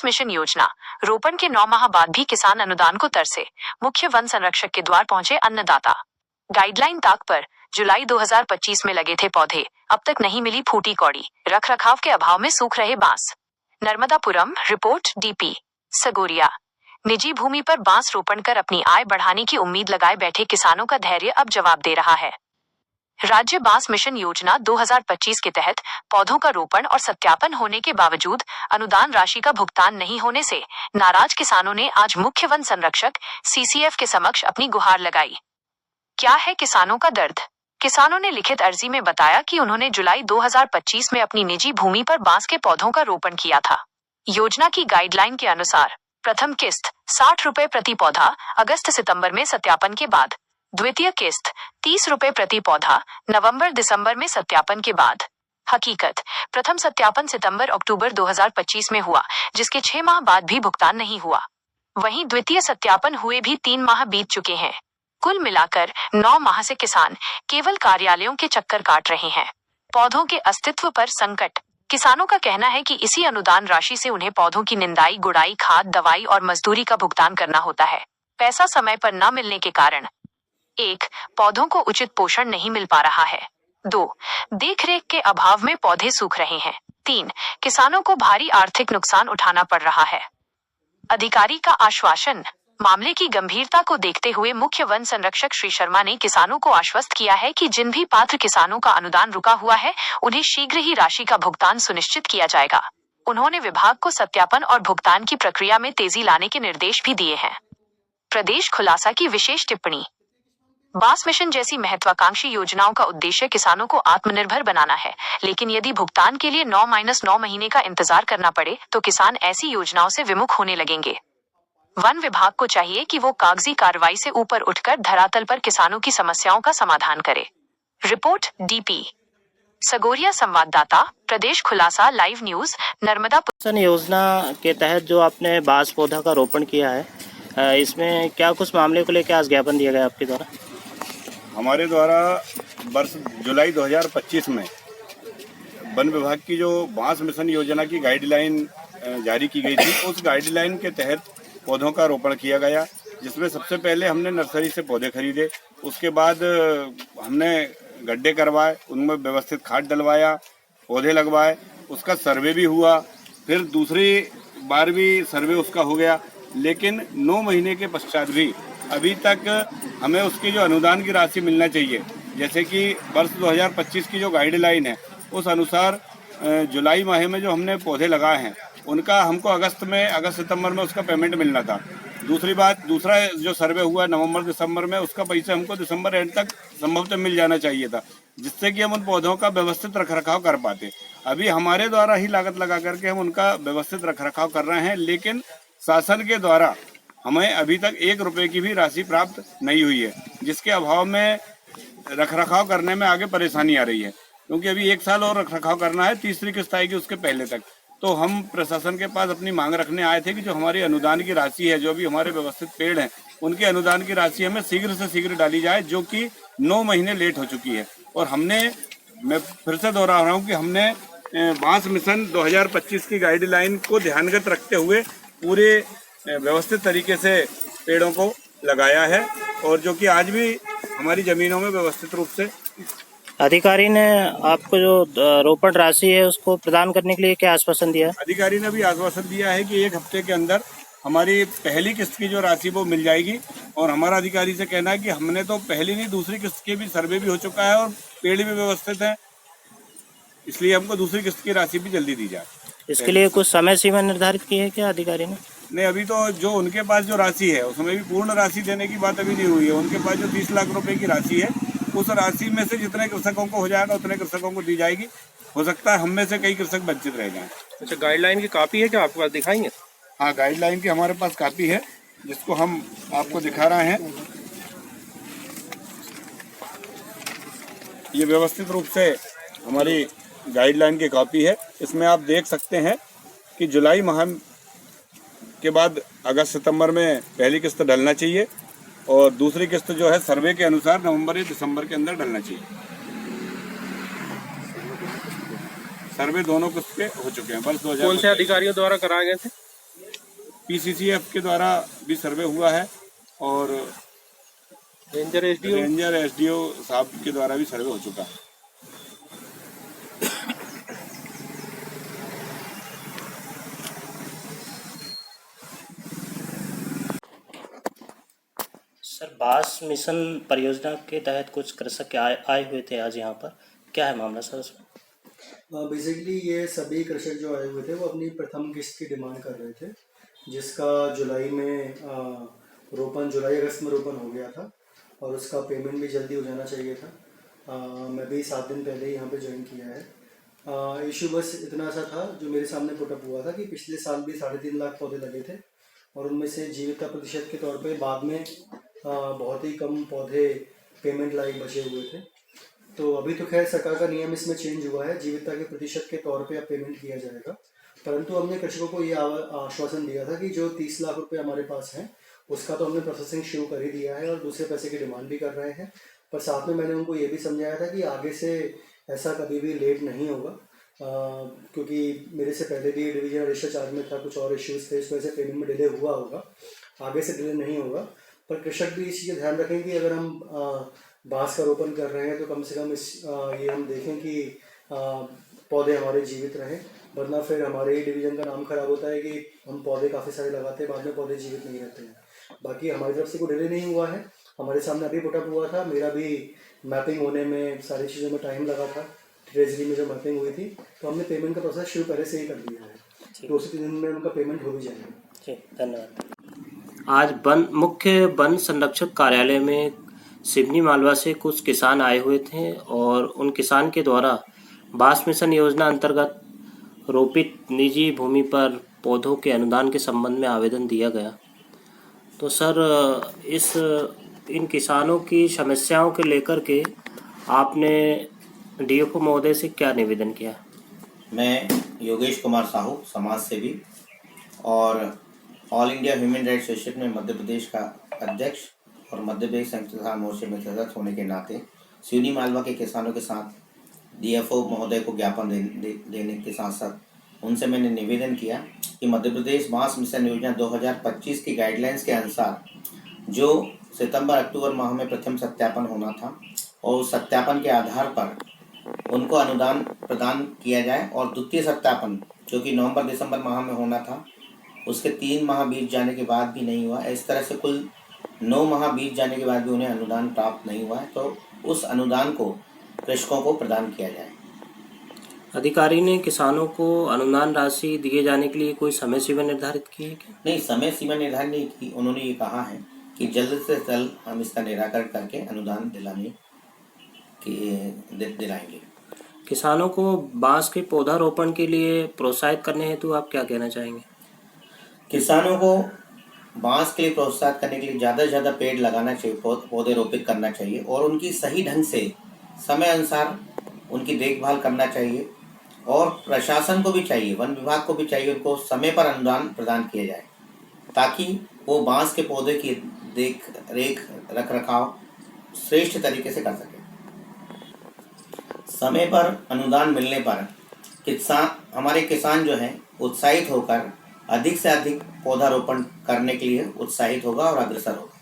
Mission योजना रोपण के 9 माह बाद भी किसान अनुदान को तरसे, मुख्य वन संरक्षक के द्वार पहुंचे अन्नदाता। गाइडलाइन ताक पर, जुलाई 2025 में लगे थे पौधे, अब तक नहीं मिली फूटी कौड़ी, रख रखाव के अभाव में सूख रहे बांस। Narmadapuram, report DP Sagoria. निजी भूमि पर बांस रोपण कर अपनी आय बढ़ाने की उम्मीद लगाए बैठे किसानों का धैर्य अब जवाब दे रहा है। राज्य बांस मिशन योजना 2025 के तहत पौधों का रोपण और सत्यापन होने के बावजूद अनुदान राशि का भुगतान नहीं होने से नाराज किसानों ने आज मुख्य वन संरक्षक सीसीएफ के समक्ष अपनी गुहार लगाई। क्या है किसानों का दर्द? किसानों ने लिखित अर्जी में बताया कि उन्होंने जुलाई 2025 में अपनी निजी भूमि पर बांस के पौधों का रोपण किया था। योजना की गाइडलाइन के अनुसार प्रथम किस्त 60 रुपए प्रति पौधा अगस्त सितंबर में सत्यापन के बाद, द्वितीय किस्त 30 रुपए प्रति पौधा नवंबर दिसंबर में सत्यापन के बाद। हकीकत, प्रथम सत्यापन सितंबर अक्टूबर 2025 में हुआ, जिसके 6 माह बाद भी भुगतान नहीं हुआ। वहीं द्वितीय सत्यापन हुए भी 3 माह बीत चुके हैं। कुल मिलाकर 9 माह से किसान केवल कार्यालयों के चक्कर काट रहे हैं। पौधों के अस्तित्व पर संकट। किसानों का कहना है कि इसी अनुदान राशि से उन्हें पौधों की निंदाई, गुड़ाई, खाद, दवाई और मजदूरी का भुगतान करना होता है। पैसा समय पर न मिलने के कारण 1. पौधों को उचित पोषण नहीं मिल पा रहा है। 2. देखरेख के अभाव में पौधे सूख रहे हैं। 3. किसानों को भारी आर्थिक नुकसान उठाना पड़ रहा है। अधिकारी का आश्वासन। मामले की गंभीरता को देखते हुए मुख्य वन संरक्षक श्री शर्मा ने किसानों को आश्वस्त किया है कि जिन भी पात्र किसानों का अनुदान रुका हुआ है, उन्हें शीघ्र ही राशि का भुगतान सुनिश्चित किया जाएगा। उन्होंने विभाग को सत्यापन और भुगतान की प्रक्रिया में तेजी लाने के निर्देश भी दिए हैं। प्रदेश खुलासा की विशेष टिप्पणी। बांस मिशन जैसी महत्वाकांक्षी योजनाओं का उद्देश्य किसानों को आत्मनिर्भर बनाना है, लेकिन यदि भुगतान के लिए 9-9 महीने का इंतजार करना पड़े तो किसान ऐसी योजनाओं से विमुख होने लगेंगे। वन विभाग को चाहिए कि वो कागजी कार्रवाई से ऊपर उठकर धरातल पर किसानों की समस्याओं का समाधान करे। Report DP Sagoria. संवाददाता, प्रदेश खुलासा लाइव न्यूज, नर्मदा। योजना के तहत जो आपने बांस पौधा का रोपण किया है, इसमें क्या कुछ मामले को लेकर आज ज्ञापन दिया गया आपके द्वारा? हमारे द्वारा वर्ष जुलाई 2025 में वन विभाग की जो बांस मिशन योजना की गाइडलाइन जारी की गई थी, उस गाइडलाइन के तहत पौधों का रोपण किया गया, जिसमें सबसे पहले हमने नर्सरी से पौधे खरीदे। उसके बाद हमने गड्ढे करवाए, उनमें व्यवस्थित खाद डलवाया, पौधे लगवाए, उसका सर्वे भी हुआ। फिर दूसरी बार भी सर्वे उसका हो गया, लेकिन 9 महीने के पश्चात भी अभी तक हमें उसकी जो अनुदान की राशि मिलना चाहिए, जैसे कि वर्ष 2025 की जो गाइडलाइन है उस अनुसार जुलाई माह में जो हमने पौधे लगाए हैं उनका हमको अगस्त सितंबर में उसका पेमेंट मिलना था। दूसरा जो सर्वे हुआ नवंबर दिसंबर में, उसका पैसा हमको दिसंबर एंड तक संभवतः मिल जाना चाहिए था, जिससे कि हम उन पौधों का व्यवस्थित रखरखाव कर पाते। अभी हमारे द्वारा ही लागत लगा करके हम उनका व्यवस्थित रखरखाव कर रहे हैं, लेकिन शासन के द्वारा हमें अभी तक 1 रुपये की भी राशि प्राप्त नहीं हुई है, जिसके अभाव में रखरखाव करने में आगे परेशानी आ रही है। क्योंकि अभी 1 साल और रखरखाव करना है, तीसरी किस्त आएगी उसके पहले तक। तो हम प्रशासन के पास अपनी मांग रखने आए थे कि जो हमारी अनुदान की राशि है, जो भी हमारे व्यवस्थित पेड़ हैं, उनकी अनुदान की राशि हमें शीघ्र से शीघ्र डाली जाए, जो कि 9 महीने लेट हो चुकी है। और मैं फिर से दोहरा रहा हूँ कि हमने बांस मिशन 2025 की गाइडलाइन को ध्यानगत रखते हुए पूरे व्यवस्थित तरीके से पेड़ों को लगाया है, और जो कि आज भी हमारी जमीनों में व्यवस्थित रूप से। अधिकारी ने आपको जो रोपण राशि है उसको प्रदान करने के लिए क्या आश्वासन दिया? अधिकारी ने भी आश्वासन दिया है कि 1 हफ्ते के अंदर हमारी पहली किस्त की जो राशि वो मिल जाएगी। और हमारा अधिकारी से कहना है कि हमने तो पहली नहीं दूसरी किस्त के भी सर्वे भी हो चुका है और पेड़ भी व्यवस्थित है, इसलिए हमको दूसरी किस्त की राशि भी जल्दी दी जाए। इसके लिए कुछ समय सीमा निर्धारित की है क्या अधिकारी ने? नहीं, अभी तो जो उनके पास जो राशि है उसमें भी पूर्ण राशि देने की बात अभी नहीं हुई है। उनके पास जो 30 लाख रुपए की राशि है, उस राशि में से जितने कृषकों को हो जाएगा उतने कृषकों को दी जाएगी। हो सकता है हम में से कई कृषक वंचित रह जाएं। अच्छा, गाइडलाइन की कॉपी है क्या आपके पास? दिखाएंगे? हाँ, गाइडलाइन की हमारे पास कॉपी है, जिसको हम आपको दिखा रहे हैं। ये व्यवस्थित रूप से हमारी गाइडलाइन की कॉपी है। इसमें आप देख सकते हैं कि जुलाई माह के बाद अगस्त सितंबर में पहली किस्त डलना चाहिए, और दूसरी किस्त जो है सर्वे के अनुसार नवंबर या दिसंबर के अंदर डलना चाहिए। सर्वे दोनों किस्त पे हो चुके हैं। बस 2000। कौन से अधिकारियों द्वारा कराए गए थे? पीसीसीएफ के द्वारा भी सर्वे हुआ है और रेंजर एसडीओ साहब के द्वारा भी सर्वे हो चुका है। सर, बांस मिशन परियोजना के तहत कुछ कृषक आए हुए थे आज यहाँ पर, क्या है मामला सर उसमें? बेसिकली ये सभी कृषक जो आए हुए थे वो अपनी प्रथम किस्त की डिमांड कर रहे थे, जिसका जुलाई अगस्त में रोपण हो गया था और उसका पेमेंट भी जल्दी हो जाना चाहिए था। मैं भी 7 दिन पहले ही यहाँ पे ज्वाइन किया है। इशू बस इतना सा था जो मेरे सामने पुटअप हुआ था कि पिछले साल भी 3.5 लाख पौधे लगे थे और उनमें से जीविका प्रतिशत के तौर पे बाद में बहुत ही कम पौधे पेमेंट लायक बचे हुए थे। तो अभी तो खैर सरकार का नियम इसमें चेंज हुआ है, जीविका के प्रतिशत के तौर पे अब पेमेंट किया जाएगा, परंतु हमने कृषकों को ये आश्वासन दिया था कि जो 30 लाख रुपए हमारे पास हैं उसका तो हमने प्रोसेसिंग शुरू कर ही दिया है और दूसरे पैसे की डिमांड भी कर रहे हैं। पर साथ में मैंने उनको ये भी समझाया था कि आगे से ऐसा कभी भी लेट नहीं होगा, क्योंकि मेरे से पहले भी डिवीजन रजिस्टर चार्ज में था, कुछ और इश्यूज थे, इस वजह से पेमेंट में डिले हुआ होगा, आगे से डिले नहीं होगा। पर कृषक भी इस चीज़ का ध्यान रखें कि अगर हम बांस का रोपण कर रहे हैं तो कम से कम ये हम देखें कि पौधे हमारे जीवित रहें, वरना फिर हमारे ही डिवीज़न का नाम खराब होता है कि हम पौधे काफ़ी सारे लगाते हैं, बाद में पौधे जीवित नहीं रहते हैं। बाकी हमारी तरफ से कोई डिले नहीं हुआ है, हमारे सामने अभी पुटअप हुआ था, मेरा भी मैपिंग होने में सारी चीज़ों में टाइम लगा था, ट्रेजरी में जो मैपिंग हुई थी, तो हमने पेमेंट का प्रोसेस शुरू पहले से ही कर दिया है। 2 से 3 दिन में उनका पेमेंट हो भी जाएगा। जी, धन्यवाद। आज मुख्य वन संरक्षक कार्यालय में सिवनी मालवा से कुछ किसान आए हुए थे और उन किसान के द्वारा बांस मिशन योजना अंतर्गत रोपित निजी भूमि पर पौधों के अनुदान के संबंध में आवेदन दिया गया। तो सर, इन किसानों की समस्याओं के लेकर के आपने डीएफओ महोदय से क्या निवेदन किया? मैं योगेश कुमार साहू, समाज सेवी और all India human rights association में मध्य प्रदेश का अध्यक्ष और मध्य प्रदेश संयुक्त किसान मोर्चे में सदस्य होने के नाते सिवनी मालवा के किसानों के साथ डीएफओ महोदय को ज्ञापन देने के साथ साथ उनसे मैंने निवेदन किया कि मध्य प्रदेश बांस मिशन योजना 2025 की गाइडलाइंस के अनुसार जो सितंबर अक्टूबर माह में प्रथम सत्यापन होना था और उस सत्यापन के आधार पर उनको अनुदान प्रदान किया जाए और द्वितीय सत्यापन जो कि नवंबर दिसंबर माह में होना था उसके 3 माह बीत जाने के बाद भी नहीं हुआ। इस तरह से कुल 9 माह बीत जाने के बाद भी उन्हें अनुदान प्राप्त नहीं हुआ है, तो उस अनुदान को कृषकों को प्रदान किया जाए। अधिकारी ने किसानों को अनुदान राशि दिए जाने के लिए कोई समय सीमा निर्धारित की है क्या? नहीं, समय सीमा निर्धारित नहीं की। उन्होंने ये कहा है कि जल्द से जल्द हम इसका निराकरण करके अनुदान दिलाएंगे। किसानों को बांस के पौधारोपण के लिए प्रोत्साहित करने हेतु आप क्या कहना चाहेंगे? किसानों को बांस के लिए प्रोत्साहित करने के लिए ज़्यादा से ज़्यादा पेड़ लगाना चाहिए, पौधे रोपित करना चाहिए और उनकी सही ढंग से समय अनुसार उनकी देखभाल करना चाहिए और प्रशासन को भी चाहिए, वन विभाग को भी चाहिए, उनको समय पर अनुदान प्रदान किया जाए ताकि वो बांस के पौधे की देख रेख रख रखाव श्रेष्ठ तरीके से कर सके। समय पर अनुदान मिलने पर हमारे किसान जो हैं उत्साहित होकर अधिक से अधिक पौधारोपण करने के लिए उत्साहित होगा और अग्रसर होगा।